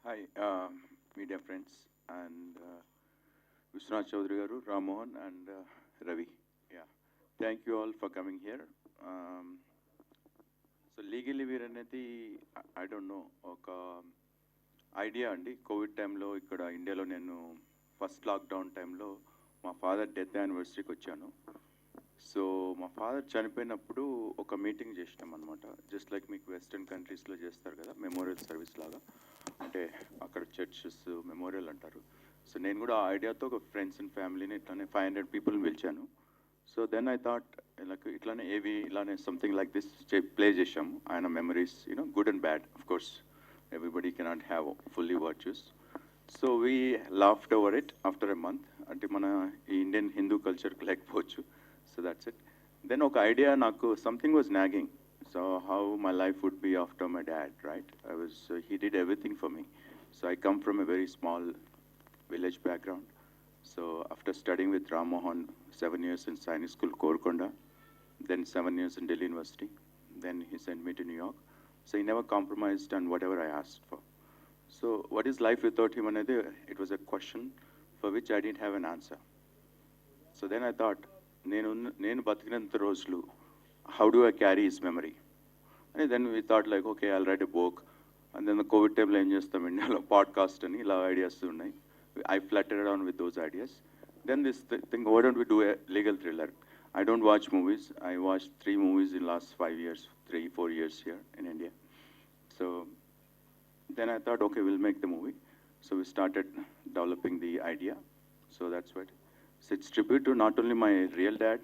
Hi, media friends and Vishwanath Chaudhary garu, Ram Mohan and Ravi. Yeah, thank you all for coming here. Um, so legally we're అనేది I don't know ఒక idea అండి. Covid టైంలో ఇక్కడ ఇండియాలో నేను first lockdown టైంలో మా father death యానివర్సరీకి వచ్చాను. సో మా ఫాదర్ చనిపోయినప్పుడు ఒక మీటింగ్ చేసినాం అనమాట. జస్ట్ లైక్ మీకు వెస్ట్రన్ కంట్రీస్లో చేస్తారు కదా, మెమోరియల్ సర్వీస్ లాగా. అంటే అక్కడ చర్చెస్ మెమోరియల్ అంటారు. సో నేను కూడా ఆ ఐడియాతో ఒక ఫ్రెండ్స్ అండ్ ఫ్యామిలీని ఇట్లానే 500 పీపుల్ని పిలిచాను. So then I thought like ఇట్లానే ఇలానే సంథింగ్ లైక్ దిస్ ప్లే చేసాము. ఆయన memories good and bad, of course everybody cannot have fully virtues. So we laughed over it after a month. అంటే మన ఈ ఇండియన్ హిందూ కల్చర్కి లేకపోవచ్చు. So that's it. దెన్ ఒక ఐడియా నాకు something was nagging. So how my life would be after my dad, right? He did everything for me. So I come from a very small village background. So after studying with Ram Mohan 7 years in Science School, Korkonda, then 7 years in Delhi University, then he sent me to New York. So he never compromised on whatever I asked for. So what is life without him? It was a question for which I didn't have an answer. So then I thought, నేను బతికినంత రోజులు, how do I carry his memory? And then we thought like, okay, I'll write a book. And then the COVID time ఏం చేస్తాం ఇండియాలో podcast అని ఇలా ideas ఉన్నాయి. I fluttered around with those ideas. Then this thing, why don't we do a legal thriller? I don't watch movies. I watched 3 movies in last 5 years, 3-4 years here in India. So then I thought, okay, we'll make the movie. So we started developing the idea. So that's what. So it's tribute to not only my real dad,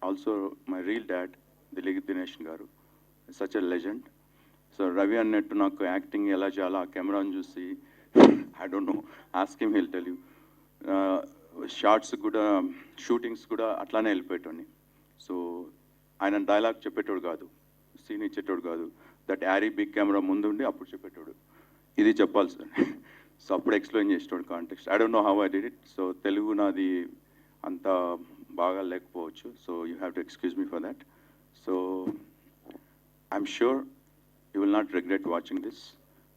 also my real dad, Dilip Dinesh garu. Such a legend. So Ravi annettu నాకు acting ఎలా చేయాలో ఆ కెమెరాని చూసి I don't know, ask him, he'll tell you. Shorts కూడా, shootings కూడా అట్లానే వెళ్ళిపోయేటోని. So ఆయన డైలాగ్ చెప్పేటోడు కాదు, సీన్ ఇచ్చేటోడు కాదు. దట్ యారీ బిగ్ కెమెరా ముందుండి అప్పుడు చెప్పేటోడు, ఇది చెప్పాలి సార్. సో అప్పుడు ఎక్స్ప్లెయిన్ చేసేటోడు context. I don't know how I did it. So Telugu నాది అంత బాగా లేకపోవచ్చు. So you have to excuse me for that. So I'm sure you will not regret watching this.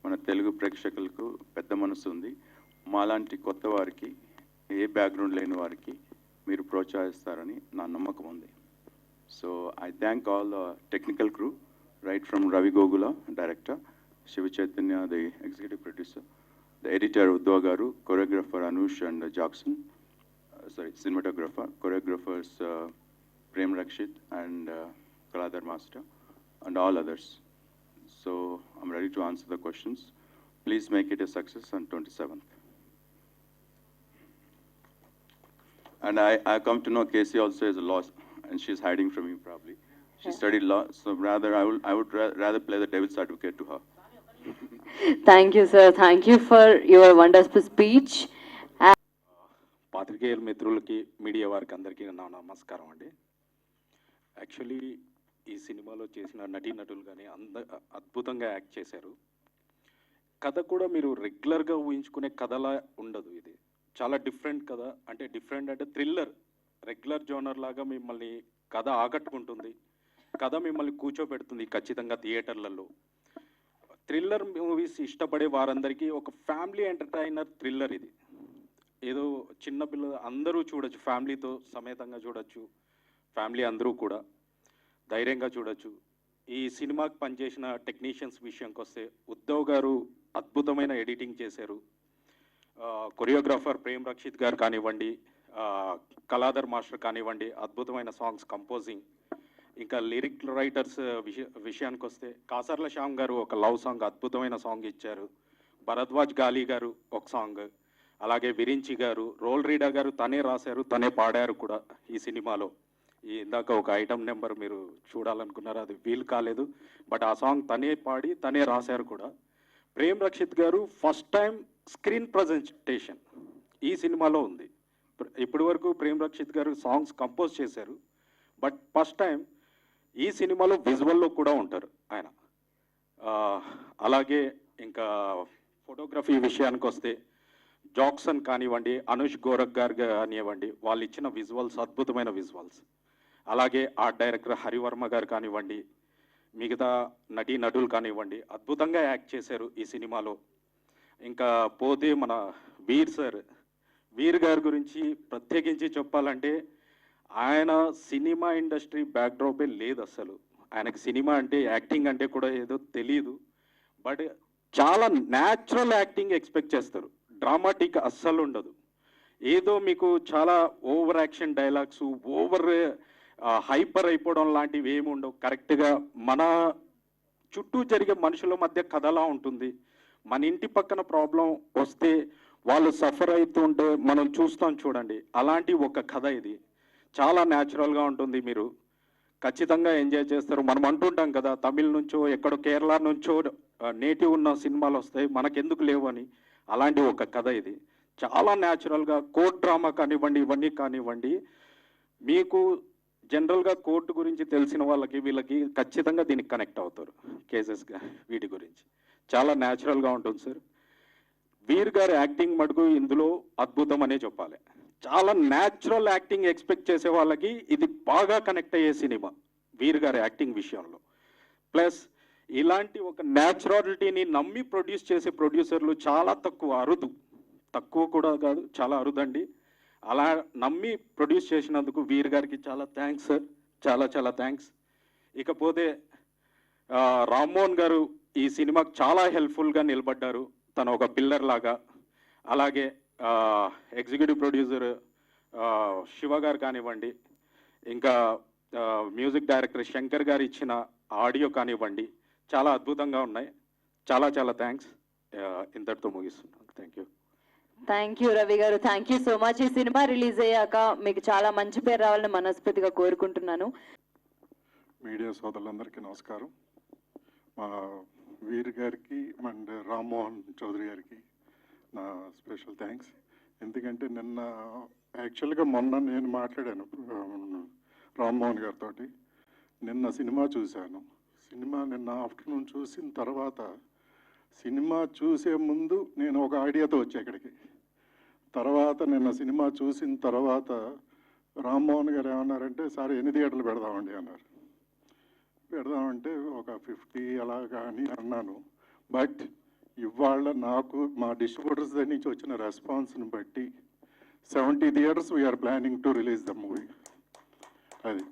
మన తెలుగు ప్రేక్షకులకు పెద్ద మనసు ఉంది. మాలాంటి కొత్త వారికి, ఏ బ్యాక్గ్రౌండ్ లేని వారికి మీరు ప్రోత్సహిస్తారని నా నమ్మకం ఉంది. So I thank all the technical crew, right from Ravi Gogula, director, Shiva Chaitanya, the executive producer, the editor Udva garu, choreographer Anush and Jackson, cinematographer, choreographers Prem Rakshit and Kaladhar Master, and all others. So I'm ready to answer the questions. Please make it a success on 27th. And I come to know Casey also is a law, and she's hiding from you probably. She studied law, so rather I would rather play the devil's advocate to her. Thank you, sir. Thank you for your wonderful speech. పాత్రికేయుల మిత్రులకి, media వారికి అందరికీ నా నమస్కారం అండి. Actually ఈ సినిమాలో చేసిన నటీనటులు కానీ అద్భుతంగా యాక్ట్ చేశారు. కథ కూడా మీరు రెగ్యులర్గా ఊహించుకునే కథలా ఉండదు. ఇది చాలా డిఫరెంట్ కథ. అంటే డిఫరెంట్ అంటే థ్రిల్లర్, రెగ్యులర్ జోనర్ లాగా మిమ్మల్ని కథ ఆకట్టుకుంటుంది. కథ మిమ్మల్ని కూర్చోబెడుతుంది ఖచ్చితంగా థియేటర్లలో. థ్రిల్లర్ మూవీస్ ఇష్టపడే వారందరికీ ఒక ఫ్యామిలీ ఎంటర్టైనర్ థ్రిల్లర్ ఇది. ఏదో చిన్నపిల్లలు అందరూ చూడొచ్చు, ఫ్యామిలీతో సమేతంగా చూడొచ్చు. ఫ్యామిలీ అందరూ కూడా ధైర్యంగా చూడొచ్చు. ఈ సినిమాకి పనిచేసిన టెక్నీషియన్స్ విషయంకి వస్తే, ఉద్ధవ్ గారు అద్భుతమైన ఎడిటింగ్ చేశారు. కొరియోగ్రాఫర్ ప్రేమ్ రక్షిత్ గారు కానివ్వండి, కలాధర్ మాస్టర్ కానివ్వండి, అద్భుతమైన సాంగ్స్ కంపోజింగ్. ఇంకా లిరిక్ రైటర్స్ విషయానికి వస్తే, కాసర్ల శ్యామ్ గారు ఒక లవ్ సాంగ్, అద్భుతమైన సాంగ్ ఇచ్చారు. భరద్వాజ్ గాలి గారు ఒక సాంగ్, అలాగే విరించి గారు, రోల్ రీడర్ గారు తనే రాశారు, తనే పాడారు కూడా ఈ సినిమాలో. ఇందాక ఒక ఐటమ్ నెంబర్ మీరు చూడాలనుకున్నారు, అది వీలు కాలేదు. బట్ ఆ సాంగ్ తనే పాడి తనే రాశారు కూడా. ప్రేమ్ రక్షిత్ గారు ఫస్ట్ టైం స్క్రీన్ ప్రజెంటేషన్ ఈ సినిమాలో ఉంది. ఇప్పటి వరకు ప్రేమ్ రక్షిత్ గారు సాంగ్స్ కంపోజ్ చేశారు, బట్ ఫస్ట్ టైం ఈ సినిమాలో విజువల్లో కూడా ఉంటారు ఆయన. అలాగే ఇంకా ఫోటోగ్రఫీ విషయానికి వస్తే, జాక్సన్ కానివ్వండి, అనుష్ గోరఖ్ గారు కానివ్వండి, వాళ్ళు ఇచ్చిన విజువల్స్ అద్భుతమైన విజువల్స్. అలాగే ఆర్ట్ డైరెక్టర్ హరివర్మ గారు కానివ్వండి, మిగతా నటీనటులు కానివ్వండి, అద్భుతంగా యాక్ట్ చేశారు ఈ సినిమాలో. ఇంకా పోతే మన వీర్ సార్, వీర్ గారి గురించి ప్రత్యేకించి చెప్పాలంటే ఆయన సినిమా ఇండస్ట్రీ బ్యాక్డ్రాపే లేదు అసలు. ఆయనకి సినిమా అంటే యాక్టింగ్ అంటే కూడా ఏదో తెలియదు. బట్ చాలా న్యాచురల్ యాక్టింగ్ ఎక్స్పెక్ట్ చేస్తారు. డ్రామాటిక్ అస్సలు ఉండదు. ఏదో మీకు చాలా over action dialogues, over hyper అయిపోవడం లాంటివి ఏమి ఉండవు. కరెక్ట్గా మన చుట్టూ జరిగే మనుషుల మధ్య కథలా ఉంటుంది. మన ఇంటి పక్కన ప్రాబ్లం వస్తే వాళ్ళు సఫర్ అవుతుంటే మనం చూస్తాం చూడండి, అలాంటి ఒక కథ ఇది. చాలా న్యాచురల్గా ఉంటుంది. మీరు ఖచ్చితంగా ఎంజాయ్ చేస్తారు. మనం అంటుంటాం కదా, తమిళ నుంచో ఎక్కడో కేరళ నుంచో నేటివ్ ఉన్న సినిమాలు వస్తాయి, మనకెందుకు లేవు అని. అలాంటి ఒక కథ ఇది. చాలా న్యాచురల్గా కోర్ట్ డ్రామా కానివ్వండి, ఇవన్నీ కానివ్వండి, మీకు జనరల్గా కోర్టు గురించి తెలిసిన వాళ్ళకి వీళ్ళకి ఖచ్చితంగా దీనికి కనెక్ట్ అవుతారు. కేసెస్గా వీటి గురించి చాలా న్యాచురల్గా ఉంటుంది సార్. వీర్ గారి యాక్టింగ్ మటుకు ఇందులో అద్భుతం అనే చెప్పాలి. చాలా న్యాచురల్ యాక్టింగ్ ఎక్స్పెక్ట్ చేసే వాళ్ళకి ఇది బాగా కనెక్ట్ అయ్యే సినిమా వీర్ గారి యాక్టింగ్ విషయంలో. ప్లస్ ఇలాంటి ఒక న్యాచురాలిటీని నమ్మి ప్రొడ్యూస్ చేసే ప్రొడ్యూసర్లు చాలా తక్కువ, అరుదు. తక్కువ కూడా కాదు, చాలా అరుదండి. అలా నమ్మి ప్రొడ్యూస్ చేసినందుకు వీర్ గారికి చాలా థ్యాంక్స్ సార్, చాలా చాలా థ్యాంక్స్. ఇకపోతే రామ్మోహన్ గారు ఈ సినిమాకి చాలా హెల్ప్ఫుల్గా నిలబడ్డారు. తను ఒక పిల్లర్ లాగా. అలాగే ఎగ్జిక్యూటివ్ ప్రొడ్యూసర్ శివ గారు కానివ్వండి, ఇంకా మ్యూజిక్ డైరెక్టర్ శంకర్ గారు ఇచ్చిన ఆడియో కానివ్వండి, చాలా అద్భుతంగా ఉన్నాయి. చాలా చాలా థ్యాంక్స్. ఇంతటితో ముగిస్తున్నాను. Thank you. Thank you Ravi గారు, థ్యాంక్ యూ సో మచ్. ఈ సినిమా రిలీజ్ అయ్యాక మీకు చాలా మంచి పేరు రావాలని మనస్ఫూర్తిగా కోరుకుంటున్నాను. మీడియా సోదరులందరికీ నమస్కారం. మా వీర్ గారికి అండ్ రామ్మోహన్ చౌదరి గారికి నా స్పెషల్ థ్యాంక్స్. ఎందుకంటే నిన్న యాక్చువల్గా మొన్న నేను మాట్లాడాను రామ్మోహన్ గారితో. నిన్న సినిమా చూశాను. సినిమా నిన్న ఆఫ్టర్నూన్ చూసిన తర్వాత, సినిమా చూసే ముందు నేను ఒక ఐడియాతో వచ్చా ఇక్కడికి. తర్వాత నిన్న సినిమా చూసిన తర్వాత రామ్మోహన్ గారు ఏమన్నారంటే, సార్ ఎన్ని థియేటర్లు పెడదామండి అన్నారు. పెడదామంటే ఒక 50 అలాగా అని అన్నాను. బట్ ఇవాళ నాకు మా డిస్ట్రిబ్యూటర్స్ దగ్గర నుంచి వచ్చిన రెస్పాన్స్ని బట్టి 70 theatres we're planning to release the movie. అది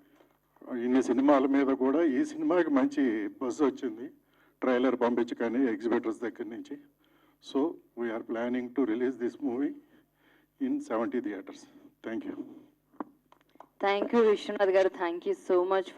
ఇన్ని సినిమాల మీద కూడా ఈ సినిమాకి మంచి బజ్ వచ్చింది, ట్రైలర్ పంపించగానే ఎగ్జిబిటర్స్ దగ్గర నుంచి. So we're planning to release this movie in 70 theatres. Thank you. Thank you Vishwanath గారు, థ్యాంక్ యూ సో మచ్.